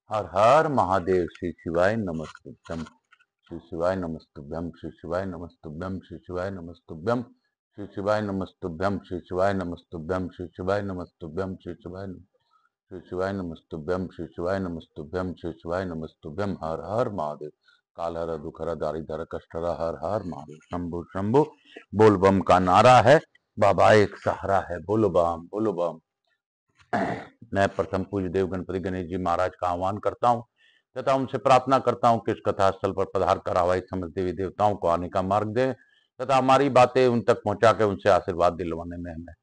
हर हर महादेव। श्री शिवाय नमस्तुभ्यम। श्री शिवाय नमस्तुभ्यम। श्री शिवाय नमस्तुभ्यम। श्री शिवाय नमस्तुभ्यम। श्री शिवाय नमस्तुभ्यम। श्री शिवाय नमस्तुभ्यम। श्री शिवाय नमस्तुभ्यम। श्री शिवाय नमस्तुभ्यम। श्री शिवाय नमस्तुभ्यम। श्री शिवाय नमस्तुभ्यम। हर हर महादेव। काल हर दुख हर दारिद्र कष्ट हर। हर हर महादेव। शंभु शंभु बोल बम का नारा है। बाबा एक सहारा है। बोलो बम बोलो बम। मैं प्रथम पूज्य देव गणपति गणेश जी महाराज का आह्वान करता हूँ तथा उनसे प्रार्थना करता हूँ कि इस कथा स्थल पर पधार कर आवाहित समस्त देवी देवताओं को आने का मार्ग दें तथा हमारी बातें उन तक पहुंचा के उनसे आशीर्वाद दिलवाने में हमें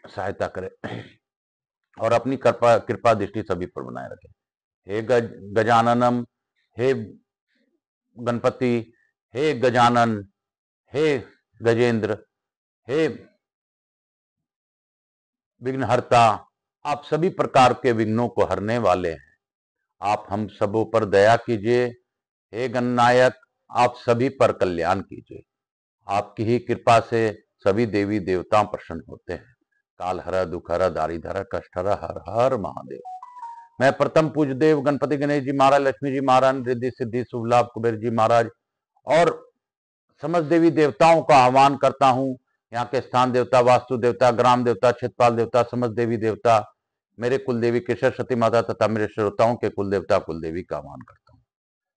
सहायता करें और अपनी कृपा दृष्टि सभी पर बनाए रखें। हे गजाननम, हे गणपति, हे गजानन, हे गजेंद्र, हे विघ्नहर्ता, आप सभी प्रकार के विघ्नों को हरने वाले हैं। आप हम सबों पर दया कीजिए। हे गणनायक, आप सभी पर कल्याण कीजिए। आपकी ही कृपा से सभी देवी देवता प्रसन्न होते हैं। काल हर दुख हर दारिद्र कष्ट हर। हर हर महादेव। मैं प्रथम पूज्य देव गणपति गणेश जी महाराज, लक्ष्मी जी महाराज, रिद्धि सिद्धि शुभ लाभ कुबेर जी महाराज और समस्त देवी देवताओं का आह्वान करता हूँ। यहाँ के स्थान देवता, वास्तु देवता, ग्राम देवता, क्षेत्रपाल देवता, समस्त देवी देवता, मेरे कुल देवी केशर सती माता तथा मेरे श्रोताओं के कुल देवता कुल देवी का आह्वान करता हूँ।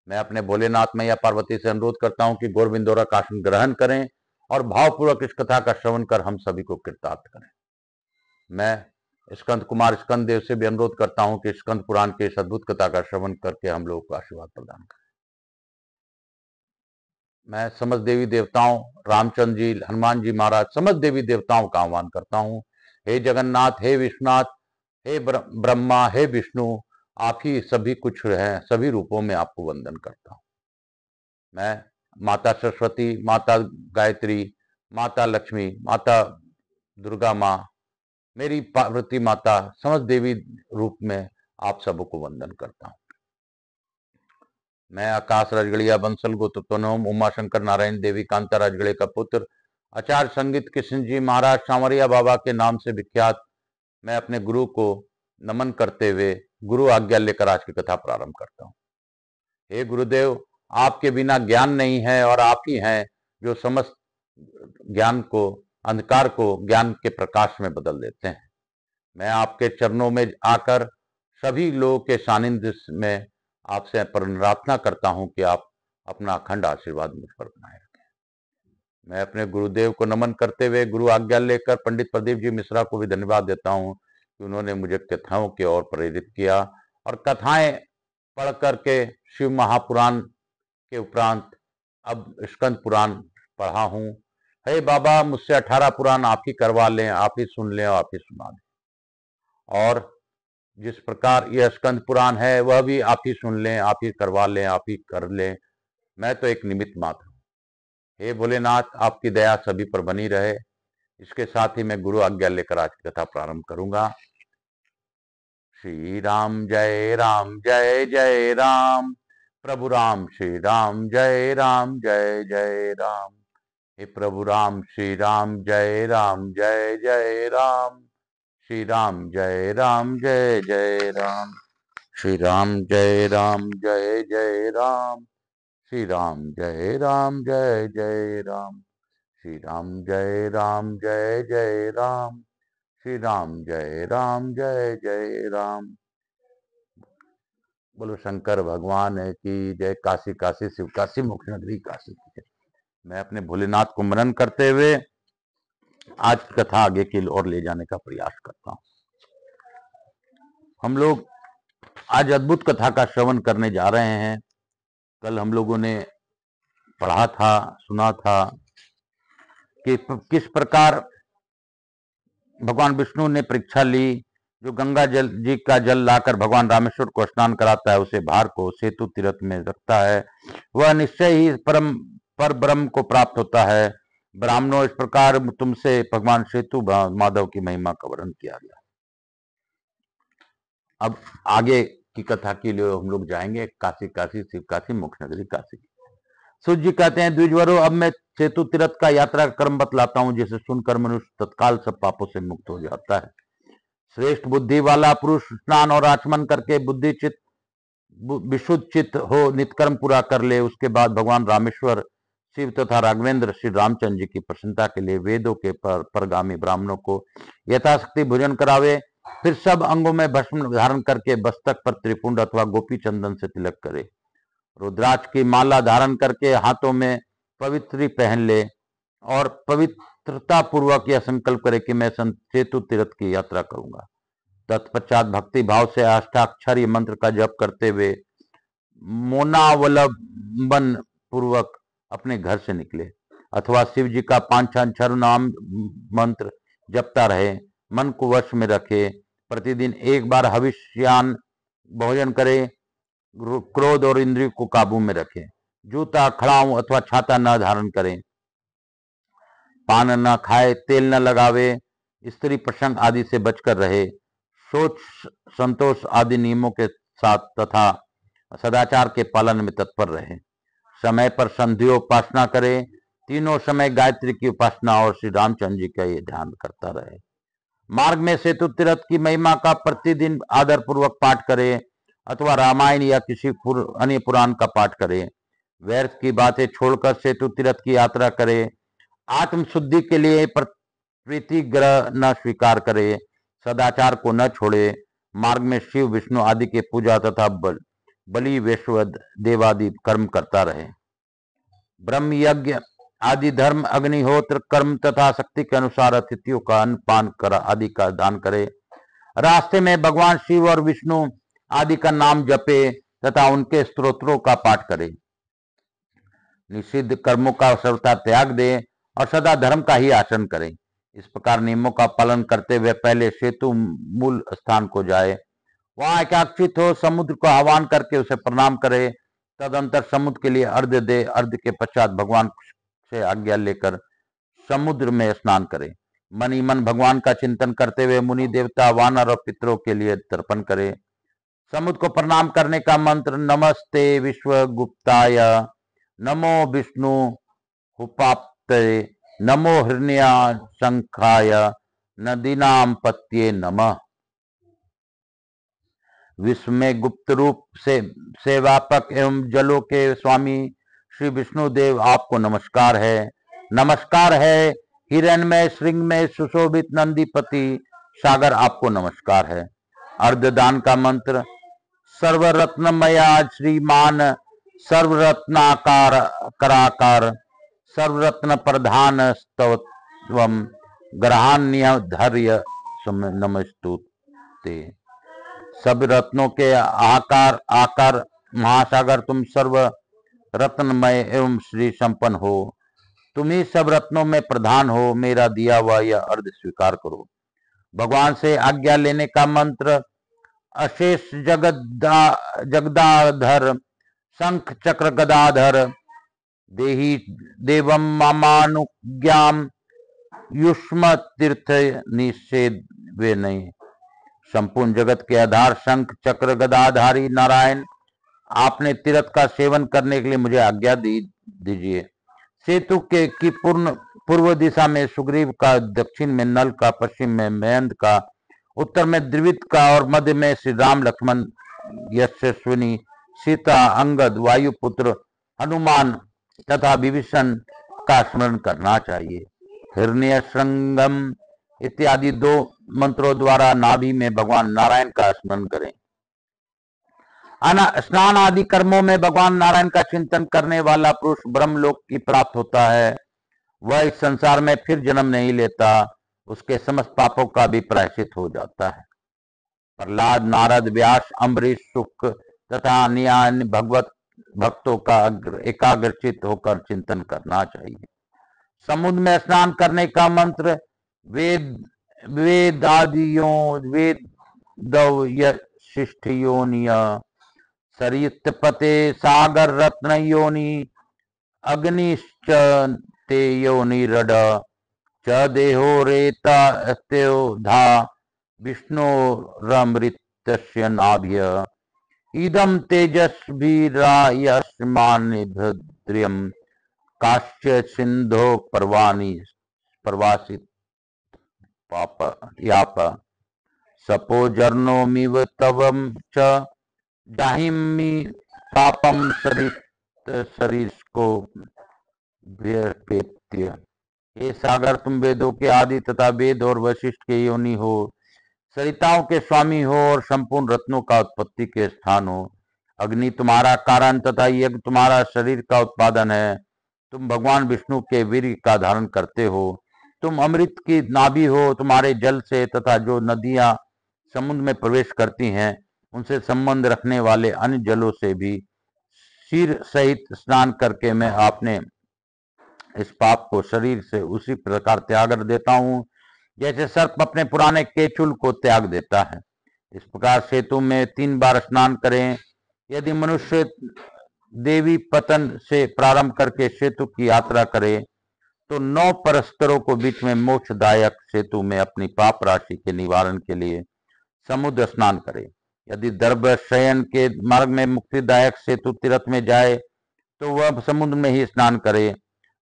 मैं अपने भोलेनाथ मैया पार्वती से अनुरोध करता हूँ कि गौरबिंदोरा का आसन ग्रहण करें और भावपूर्वक इस कथा का श्रवण कर हम सभी को कृतार्थ करें। मैं स्कंद कुमार स्कंद देव से भी अनुरोध करता हूँ कि स्कंद पुराण के इस अद्भुत कथा का श्रवण करके हम लोगों को आशीर्वाद प्रदान करें। मैं समस्त देवी देवताओं, रामचंद्र जी, हनुमान जी महाराज, समस्त देवी देवताओं का आह्वान करता हूँ। हे जगन्नाथ, हे विश्वनाथ, हे ब्रह्मा, हे विष्णु, आप ही सभी कुछ हैं। सभी रूपों में आपको वंदन करता हूँ। मैं माता सरस्वती, माता गायत्री, माता लक्ष्मी, माता दुर्गा माँ, मेरी पार्वती माता, समस्त देवी रूप में आप सबको वंदन करता हूँ। मैं आकाश राजगढ़िया बंसल गोत्रोत्तम उमा शंकर नारायण देवी कांता राजगढ़े का पुत्र आचार्य संगीत कृष्ण जी महाराज सांवरिया बाबा के नाम से विख्यात मैं अपने गुरु को नमन करते हुए गुरु आज्ञा लेकर आज की कथा प्रारंभ करता हूँ। हे गुरुदेव, आपके बिना ज्ञान नहीं है और आप ही हैं जो समस्त ज्ञान को, अंधकार को ज्ञान के प्रकाश में बदल देते हैं। मैं आपके चरणों में आकर सभी लोगों के सानिध्य में आपसे प्रार्थना करता हूं कि आप अपना अखंड आशीर्वाद मुझ पर बनाए रखें। मैं अपने गुरुदेव को नमन करते हुए गुरु आज्ञा लेकर पंडित प्रदीप जी मिश्रा को भी धन्यवाद देता हूं कि उन्होंने मुझे कथाओं की ओर प्रेरित किया और कथाएं पढ़ करके शिव महापुराण के उपरांत अब स्कंद पुराण पढ़ा हूं। हे बाबा, मुझसे 18 पुराण आप ही करवा लें, आप ही सुन लें और आप ही सुना दें। और जिस प्रकार यह स्कंद पुराण है वह भी आप ही सुन लें, आप ही करवा लें, आप ही कर लें। मैं तो एक निमित्त मात्र हूं। हे भोलेनाथ, आपकी दया सभी पर बनी रहे। इसके साथ ही मैं गुरु आज्ञा लेकर आज की कथा प्रारंभ करूंगा। श्री राम जय राम जय जय राम, प्रभु राम श्री राम जय राम जय जय राम। हे प्रभु राम श्री राम जय राम जय जय राम। श्री राम जय राम जय जय राम। श्री राम जय राम जय जय राम। श्री राम जय राम जय जय राम। श्री राम जय राम जय जय राम। श्री राम जय राम जय जय राम। बोलो शंकर भगवान की जय। काशी काशी शिव काशी मोक्ष नगरी काशी की जय। मैं अपने भोलेनाथ को मनन करते हुए आज की कथा आगे की ओर ले जाने का प्रयास करता हूं। हम लोग आज अद्भुत कथा का श्रवण करने जा रहे हैं। कल हम लोगों ने पढ़ा था, सुना था कि किस प्रकार भगवान विष्णु ने परीक्षा ली। जो गंगा जल जी का जल लाकर भगवान रामेश्वर को स्नान कराता है, उसे भार को सेतु तीर्थ में रखता है, वह निश्चय ही परम पर ब्रह्म को प्राप्त होता है। ब्राह्मणों, इस प्रकार तुमसे भगवान सेतु माधव की महिमा का वर्णन किया गया। अब आगे की कथा के लिए हम लोग जाएंगे काशी काशी शिव काशी मोक्ष नगरी काशी। सूर्य जी कहते हैं, द्विजवरों, अब मैं सेतु तीर्थ का यात्रा का क्रम बतलाता हूं, जिसे सुनकर मनुष्य तत्काल सब पापों से मुक्त हो जाता है। श्रेष्ठ बुद्धि वाला पुरुष स्नान और आचमन करके बुद्धि चित्त विशुद्ध चित्त हो, नित्यकर्म पूरा कर ले। उसके बाद भगवान रामेश्वर शिव तथा राघवेंद्र श्री रामचंद्र जी की प्रसन्नता के लिए वेदों के परगामी ब्राह्मणों को यथाशक्ति भोजन करावे। फिर सब अंगों में भस्म धारण करके मस्तक पर त्रिपुंड अथवा गोपी चंदन से तिलक करे। रुद्राक्ष की माला धारण करके हाथों में पवित्री पहन ले और पवित्रता पूर्वक यह संकल्प करे कि मैं सेतु तीर्थ की यात्रा करूंगा। तत्पश्चात भक्ति भाव से अष्टाक्षरी मंत्र का जप करते हुए मौनावलंबन पूर्वक अपने घर से निकले अथवा शिव जी का 5 नाम मंत्र जपता रहे। मन को वश में रखे। प्रतिदिन एक बार हविष्यान भोजन करे। क्रोध और इंद्रियों को काबू में रखे। जूता, खड़ाऊ अथवा छाता न धारण करें। पान न खाए, तेल न लगावे। स्त्री प्रसंग आदि से बचकर रहे। सोच संतोष आदि नियमों के साथ तथा सदाचार के पालन में तत्पर रहे। समय पर संध्योपासना करे। तीनों समय गायत्री की उपासना और श्री रामचंद्र जी का ये ध्यान करता रहे। मार्ग में सेतु तीर्थ की महिमा का प्रतिदिन आदर पूर्वक पाठ करे अथवा रामायण या किसी अन्य पुराण का पाठ करे। व्यर्थ की बातें छोड़कर सेतु तीर्थ की यात्रा करे। आत्म शुद्धि के लिए प्रीति ग्रह न स्वीकार करे। सदाचार को न छोड़े। मार्ग में शिव विष्णु आदि के पूजा तथा बलि वैश्वद देवादि कर्म करता रहे। ब्रह्म यज्ञ आदि धर्म, अग्निहोत्र कर्म तथा शक्ति के अनुसार अतिथियों का अन्न पान कर आदि का दान करे। रास्ते में भगवान शिव और विष्णु आदि का नाम जपे तथा उनके स्तोत्रों का पाठ करे। निषिद्ध कर्मों का सर्वथा त्याग दे और सदा धर्म का ही आचरण करे। इस प्रकार नियमों का पालन करते हुए पहले सेतु मूल स्थान को जाए। वहां एकाग्रचित हो समुद्र को आह्वान करके उसे प्रणाम करे। तदंतर समुद्र के लिए अर्घ्य दे। अर्घ्य के पश्चात भगवान से आज्ञा लेकर समुद्र में स्नान करे। मन ही मन भगवान का चिंतन करते हुए मुनि देवता, वानर और पितरों के लिए तर्पण करे। समुद्र को प्रणाम करने का मंत्र नमस्ते विश्वगुप्ताय, नमो विष्णु हुपाप्तये, नमो हिरण्यशंखाय, नदीनाम पत्ये नमः। विश्व में गुप्त रूप से व्यापक एवं जलों के स्वामी श्री विष्णुदेव आपको नमस्कार है। नमस्कार है। हिरण्यमय श्रृंग में सुशोभित नंदीपति सागर आपको नमस्कार है। अर्धदान का मंत्र सर्वरत्नमया श्रीमान, सर्वरत्नाकार कराकार, सर्वरत्न प्रधान स्तवत्वम, ग्रहाण्यधर्य नमस्तुते। सब रत्नों के आकार महासागर तुम सर्व रत्नमय एवं श्री संपन्न हो। तुम ही सब रत्नों में प्रधान हो। मेरा दिया हुआ यह अर्घ स्वीकार करो। भगवान से आज्ञा लेने का मंत्र अशेष जगदाधर, शंख चक्र गदाधर, देही देवम मामानुज्ञाम, युष्म तीर्थ निषेध वे नहीं। संपूर्ण जगत के आधार शंख चक्र गदाधारी नारायण, आपने तीर्थ का सेवन करने के लिए मुझे आज्ञा दीजिए। सेतु की पूर्व दिशा में सुग्रीव का, दक्षिण में नल का, पश्चिम में मयंद का, उत्तर में द्विविद का और मध्य में श्री राम लक्ष्मण यशस्विनी सीता अंगद वायुपुत्र हनुमान तथा विभीषण का स्मरण करना चाहिए। हिरण्य श्रृंगम इत्यादि 2 मंत्रों द्वारा नाभि में भगवान नारायण का स्मरण करें। स्नान आदि कर्मों में भगवान नारायण का चिंतन करने वाला पुरुष ब्रह्मलोक की प्राप्त होता है। वह इस संसार में फिर जन्म नहीं लेता। उसके समस्त पापों का भी प्रायश्चित हो जाता है। प्रहलाद, नारद, व्यास, अम्बरीश, शुक तथा अन्य भगवत भक्तों का एकाग्रचित होकर चिंतन करना चाहिए। समुद्र में स्नान करने का मंत्र वेदादियोनिय सरितपते सागर रत्न योनि, अग्निश्च ते योनिरड च देहो रेतस्योधा, विष्णोरमृतस्य नाभ्य, इदं तेजस्भिरायस्मान्निभद्र्यं, काश्च सिंधो प्रवासित पाप याप, सपो जर्नोमिव तवं च दाहिमी पापम शरीर को व्यपेत्य। हे सागर, तुम वेदों के आदि तथा वेद और वशिष्ठ के योनि हो, सरिताओं के स्वामी हो और संपूर्ण रत्नों का उत्पत्ति के स्थान हो। अग्नि तुम्हारा कारण तथा यज्ञ तुम्हारा शरीर का उत्पादन है। तुम भगवान विष्णु के वीर्य का धारण करते हो। तुम अमृत की नाभि हो। तुम्हारे जल से तथा जो नदियां समुद्र में प्रवेश करती हैं उनसे संबंध रखने वाले अन्य जलों से भी सिर सहित स्नान करके मैं आपने इस पाप को शरीर से उसी प्रकार त्याग देता हूँ जैसे सर्प अपने पुराने केचुल को त्याग देता है। इस प्रकार सेतु में 3 बार स्नान करें। यदि मनुष्य देवी पतन से प्रारंभ करके सेतु की यात्रा करे तो 9 परस्तरों को बीच में मोक्षदायक सेतु में अपनी पाप राशि के निवारण के लिए समुद्र स्नान करे। यदि दर्भ शयन के मार्ग में मुक्तिदायक सेतु तीर्थ में जाए तो वह समुद्र में ही स्नान करे।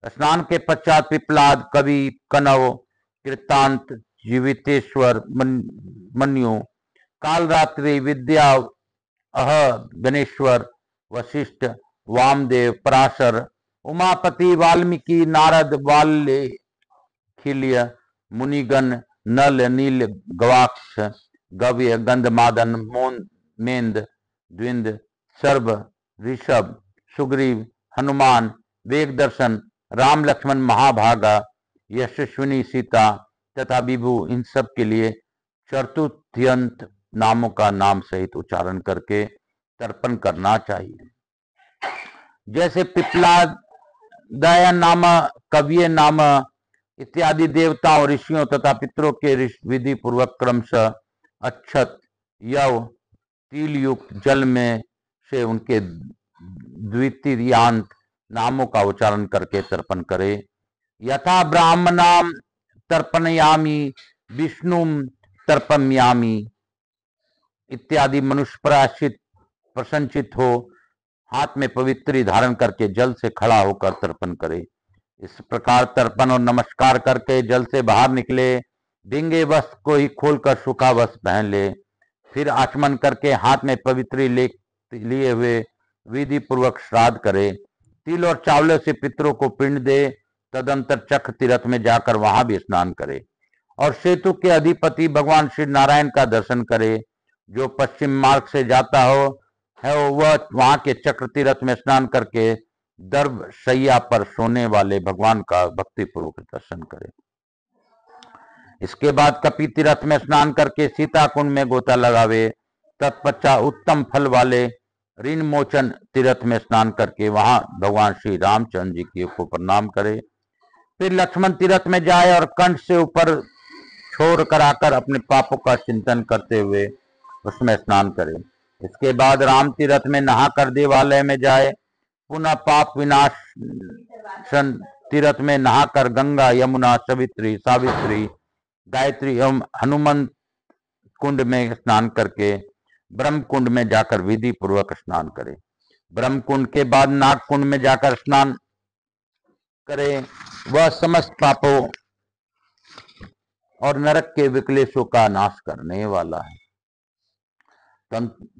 स्नान के पश्चात पिपलाद, कवि, कनव, कृतांत, जीवितेश्वर, मन्यु, कालरात्रि, विद्या, गणेश्वर, वशिष्ठ, वामदेव, पराशर, उमापति, वाल्मीकि, नारद, वाल्खिल्य, मुनिगण, नल, नील, गवाक्ष, गव्य, गंधमादन, मेंद, द्विंद, सर्व, ऋषभ, सुग्रीव, हनुमान, वेगदर्शन, राम, लक्ष्मण, महाभागा, यशस्विनी, सीता तथा विभु, इन सब के लिए चतुर्थ्यंत नामों का नाम सहित उच्चारण करके तर्पण करना चाहिए। जैसे पिपलाद, दया नाम, कव्य नाम इत्यादि देवताओं, ऋषियों तथा पितरों के विधि पूर्वक क्रमशः अक्षत, यव, तिल युक्त जल में से उनके द्वितीयांत नामों का उच्चारण करके तर्पण करे। यथा ब्राह्मणाम तर्पणयामी, विष्णुम तर्पयामी इत्यादि मनुष्य प्रायश्चित प्रसन्नचित हो हाथ में पवित्री धारण करके जल से खड़ा होकर तर्पण करे। इस प्रकार तर्पण और नमस्कार करके जल से बाहर निकले, भिंगे वस्त्र को ही खोलकर सूखा वस्त्र पहन ले, फिर आचमन करके हाथ में पवित्री लिए हुए विधि पूर्वक श्राद्ध करे। तिल और चावल से पितरों को पिंड दे। तदंतर चक्र तीर्थ में जाकर वहां भी स्नान करे और सेतु के अधिपति भगवान श्री नारायण का दर्शन करे। जो पश्चिम मार्ग से जाता हो है वह वहां के चक्र तीर्थ में स्नान करके दर्भ शैया पर सोने वाले भगवान का भक्ति पूर्वक दर्शन करे। इसके बाद कपि तीर्थ में स्नान करके सीता कुंड में गोता लगावे। तत्पश्चात उत्तम फल वाले ऋण मोचन तीर्थ में स्नान करके वहां भगवान श्री रामचंद्र जी को प्रणाम करे। फिर लक्ष्मण तीर्थ में जाए और कंठ से ऊपर छोर कराकर अपने पापों का चिंतन करते हुए उसमें स्नान करे। इसके बाद राम तीर्थ में नहाकर देवालय में जाए। पुनः पाप विनाशन तीर्थ में नहाकर गंगा, यमुना, सवित्री, सावित्री, गायत्री एवं हनुमंत कुंड में स्नान करके ब्रह्म कुंड में जाकर विधि पूर्वक स्नान करे। ब्रह्म कुंड के बाद नाग कुंड में जाकर स्नान करे। वह समस्त पापों और नरक के विकलेशों का नाश करने वाला है।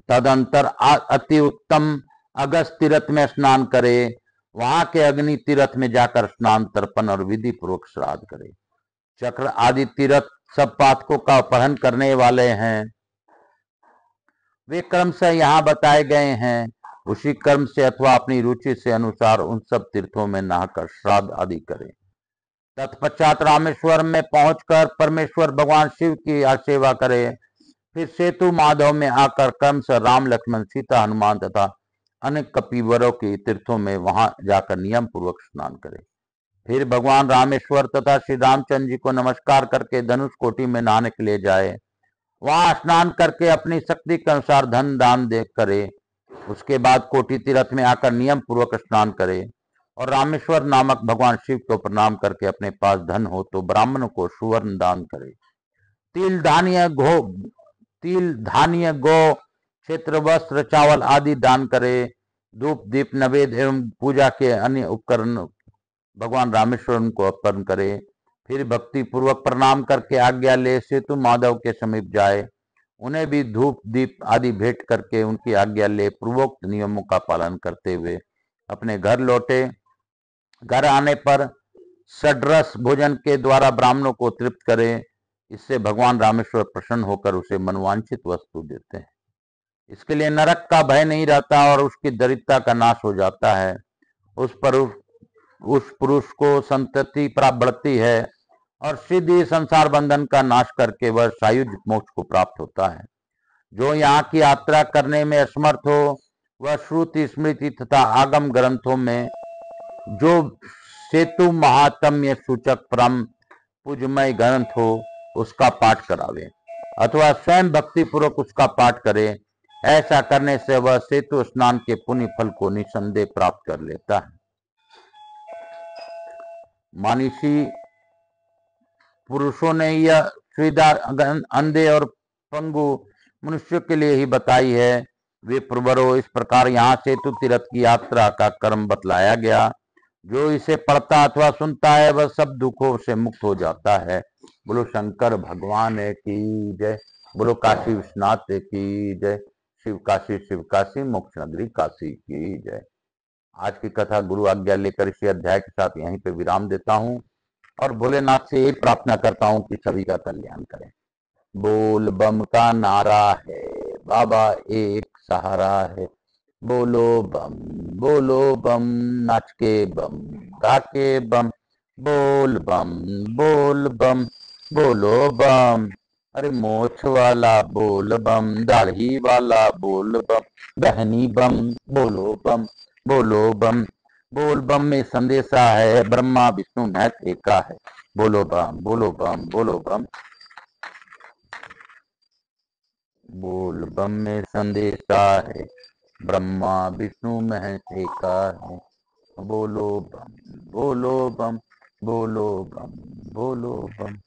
तदंतर अति उत्तम अगस्त तीर्थ में स्नान करे। वहां के अग्नि तीर्थ में जाकर स्नान, तर्पण और विधि पूर्वक श्राद्ध करे। चक्र आदि तीर्थ सब पातकों का अपहरण करने वाले हैं। वे क्रमशः यहाँ बताए गए हैं। उसी कर्म से अथवा अपनी रुचि से अनुसार उन सब तीर्थों में नहाकर श्राद्ध आदि करें। तत्पश्चात रामेश्वर में पहुंचकर परमेश्वर भगवान शिव की सेवा करे। फिर सेतु माधव में आकर क्रमशः राम, लक्ष्मण, सीता, हनुमान तथा अन्य कपिवरों के तीर्थों में वहां जाकर नियम पूर्वक स्नान करे। फिर भगवान रामेश्वर तथा श्री रामचंद्र जी को नमस्कार करके धनुष कोटि में नहाने के लिए जाए। वहां स्नान करके अपनी शक्ति के अनुसार धन दान दे करे। उसके बाद कोटि तीर्थ में आकर नियम पूर्वक स्नान करे और रामेश्वर नामक भगवान शिव को प्रणाम करके अपने पास धन हो तो ब्राह्मण को सुवर्ण दान करे। तिल धान्य, गौ, क्षेत्र, वस्त्र, चावल आदि दान करे। धूप, दीप, नवेद एवं पूजा के अन्य उपकरण भगवान रामेश्वर को अर्पण करे। फिर भक्ति पूर्वक प्रणाम करके आज्ञा ले सेतु माधव के समीप जाए। उन्हें भी धूप दीप आदि भेंट करके उनकी आज्ञा ले पूर्वोक्त नियमों का पालन करते हुए अपने घर लौटे। घर आने पर षड्रस भोजन के द्वारा ब्राह्मणों को तृप्त करे। इससे भगवान रामेश्वर प्रसन्न होकर उसे मनवांछित वस्तु देते हैं। इसके लिए नरक का भय नहीं रहता और उसकी दरिद्रता का नाश हो जाता है। उस पुरुष को संतति प्राप्त बढ़ती है और सीधी संसार बंधन का नाश करके वह सायुज मोक्ष को प्राप्त होता है। जो यहाँ की यात्रा करने में असमर्थ हो वह श्रुति स्मृति तथा आगम ग्रंथों में जो सेतु महात्म्य सूचक परम पूजमय ग्रंथ हो उसका पाठ करावे अथवा स्वयं भक्ति पूर्वक उसका पाठ करे। ऐसा करने से वह सेतु स्नान के पुण्य फल को निसंदेह प्राप्त कर लेता है। मानसी पुरुषों ने यह सुविधा अंधे और पंगु मनुष्यों के लिए ही बताई है। वे प्रवरो, इस प्रकार यहाँ सेतु तीर्थ की यात्रा का क्रम बतलाया गया। जो इसे पढ़ता अथवा सुनता है वह सब दुखों से मुक्त हो जाता है। बोलो शंकर भगवान की जय। बोलो काशी विश्वनाथ की जय। शिव काशी मोक्ष नगरी काशी की जय। आज की कथा गुरु आज्ञा लेकर इसी अध्याय के साथ यहीं पे विराम देता हूँ और भोलेनाथ से यही प्रार्थना करता हूँ कि सभी का कल्याण करें। बोल बम का नारा है, बाबा एक सहारा है। बोलो बम, नाच के बम, गा के बम। बोल बम, बोलो बम। अरे मोछ वाला बोल बम, दाढ़ी वाला बोल बम, बहनी बम, बोलो बम, बोलो बम। बोल बम में संदेशा है, ब्रह्मा विष्णु महेश एका है। बोलो बम, बोलो बम, बोलो बम। बोल बम में संदेशा है, ब्रह्मा विष्णु महेश एका है। बोलो बम, बोलो बम, बोलो बम, बोलो बम।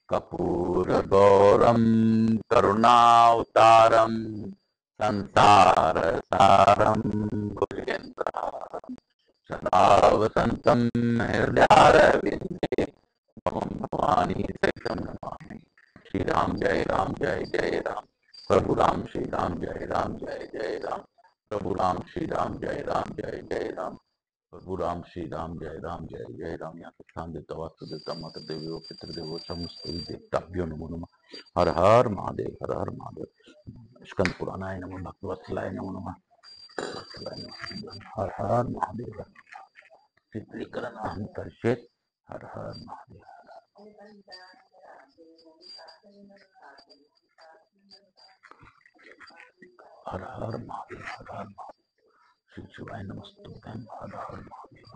कपूर गौरम करुणावतारम संसार सारम भुजगेन्द्रहारम सदा वसंतम हृदयारविंदे भवानी सहितं नमामि। श्री राम जय राम, जय जय राम। प्रभु राम श्री राम, जय राम, जय जय राम। प्रभु राम श्री राम, जय राम, जय जय राम। प्रभु राम श्री राम, जय राम, जय जय राम। यहाँ स्थान देवता वास्तु देवता माता देवी पितृदेवो समस्त देवताभ्यो नमो नमः। हर हर महादेव, हर हर महादेव। स्कंद पुराणाय नमः, भक्तवत्सलाय नमो नमः। हर हर महादेव। चित्रीकरण अहम परिषद। हर हर महादेव। हर हर महादेव, हर हर महादेव। श्री शिवाय नमस्तुभ्यं। हर हर महादेव।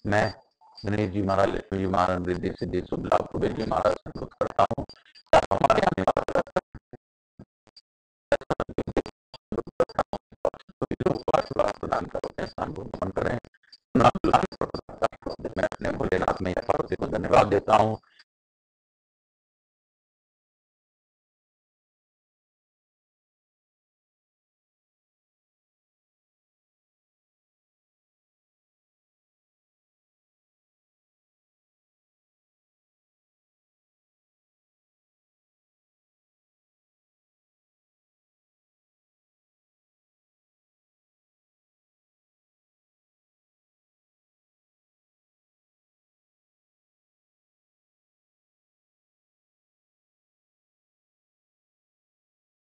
मैं गणेश जी महाराज, लक्ष्मी जी महाराज, रिद्धि सिद्धि शुभ लाभ कुबेर जी महाराज से अनुरोध करता हूँ हमारे आने वाला प्रदान करो, स्थान को ग्रहण करें। मैं अपने भोलेनाथ में पार्वती को धन्यवाद देता हूँ।